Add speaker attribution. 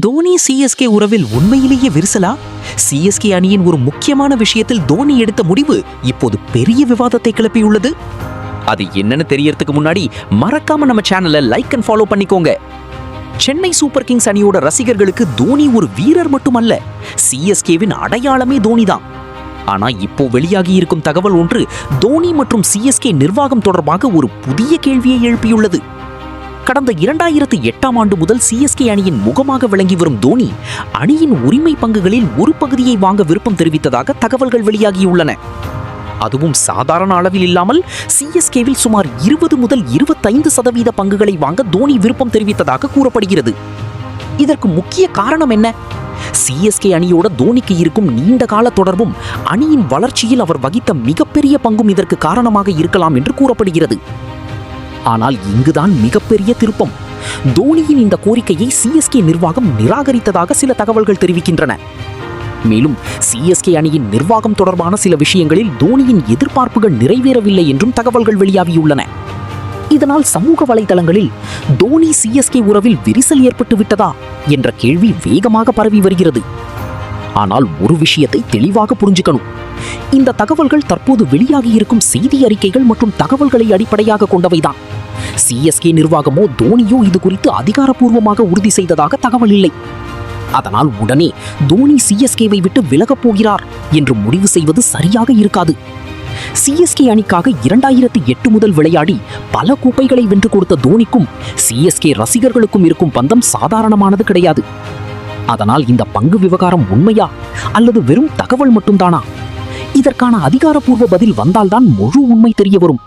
Speaker 1: Dhoni CSK உறவில் உண்மையிலேயே விரிசலா? CSK அணியின் ஒரு முக்கியமான விஷயத்தில் தோனி எடுத்த முடிவு இப்போது பெரிய விவாதத்தை கிளப்பியுள்ளது. அது என்னன்னு தெரியறதுக்கு முன்னாடி மறக்காம நம்ம சேனலை லைக் அண்ட் ஃபாலோ பண்ணிக்கோங்க. சென்னை சூப்பர் கிங்ஸ் அணியோட ரசிகர்களுக்கு தோனி ஒரு வீரர் மட்டுமல்ல, சிஎஸ்கேவின் அடையாளமே தோனி தான். ஆனா இப்போ வெளியாகி இருக்கும் தகவல் ஒன்று தோனி மற்றும் சிஎஸ்கே நிர்வாகம் தொடர்பாக ஒரு புதிய கேள்வியை எழுப்பியுள்ளது. கடந்த 2008ஆம் ஆண்டு முதல் சிஎஸ்கே அணியின் முகமாக விளங்கி வரும் தோனி அணியின் உரிமை பங்குகளில் ஒரு பகுதியை வாங்க விருப்பம் தெரிவித்ததாக தகவல்கள் வெளியாகியுள்ளன. அதுவும் சாதாரண அளவில் இல்லாமல் சிஎஸ்கேவில் சுமார் 20 முதல் 25% பங்குகளை வாங்க தோனி விருப்பம் தெரிவித்ததாக கூறப்படுகிறது. இதற்கு முக்கிய காரணம் என்ன? சிஎஸ்கே அணியோட தோனிக்கு இருக்கும் நீண்ட கால தொடர்பும் அணியின் வளர்ச்சியில் அவர் வகித்த மிகப்பெரிய பங்கும் இதற்கு காரணமாக இருக்கலாம் என்று கூறப்படுகிறது. ஆனால் இங்குதான் மிகப்பெரிய திருப்பம். தோனியின் இந்த கோரிக்கையை சிஎஸ்கே நிர்வாகம் நிராகரித்ததாக சில தகவல்கள் தெரிவிக்கின்றன. மேலும் சிஎஸ்கே அணியின் நிர்வாகம் தொடர்பான சில விஷயங்களில் தோனியின் எதிர்பார்ப்புகள் நிறைவேறவில்லை என்றும் தகவல்கள் வெளியாகியுள்ளன. இதனால் சமூக வலைதளங்களில் தோனி சிஎஸ்கே உறவில் விரிசல் ஏற்பட்டு விட்டதா என்ற கேள்வி வேகமாக பரவி வருகிறது. ஆனால் ஒரு விஷயத்தை தெளிவாக புரிஞ்சுக்கணும். இந்த தகவல்கள் தற்போது வெளியாகி இருக்கும் செய்தி அறிக்கைகள் மற்றும் தகவல்களை அடிப்படையாக கொண்டவைதான். சிஎஸ்கே நிர்வாகமோ தோனியோ இது குறித்து அதிகாரப்பூர்வமாக உறுதி செய்ததாக தகவல் இல்லை. அதனால் உடனே தோனி சிஎஸ்கேவை விட்டு விலகப் போகிறார் என்று முடிவு செய்வது சரியாக இருக்காது. சிஎஸ்கே அணிக்காக 2008 முதல் விளையாடி பல கோப்பைகளை வென்று கொடுத்த தோனிக்கும் சிஎஸ்கே ரசிகர்களுக்கும் இருக்கும் பந்தம் சாதாரணமானது கிடையாது. அதனால் இந்த பங்கு விவகாரம் உண்மையா அல்லது வெறும் தகவல் மட்டும்தானா? இதற்கான அதிகாரப்பூர்வ பதில் வந்தால்தான் முழு உண்மை தெரிய வரும்.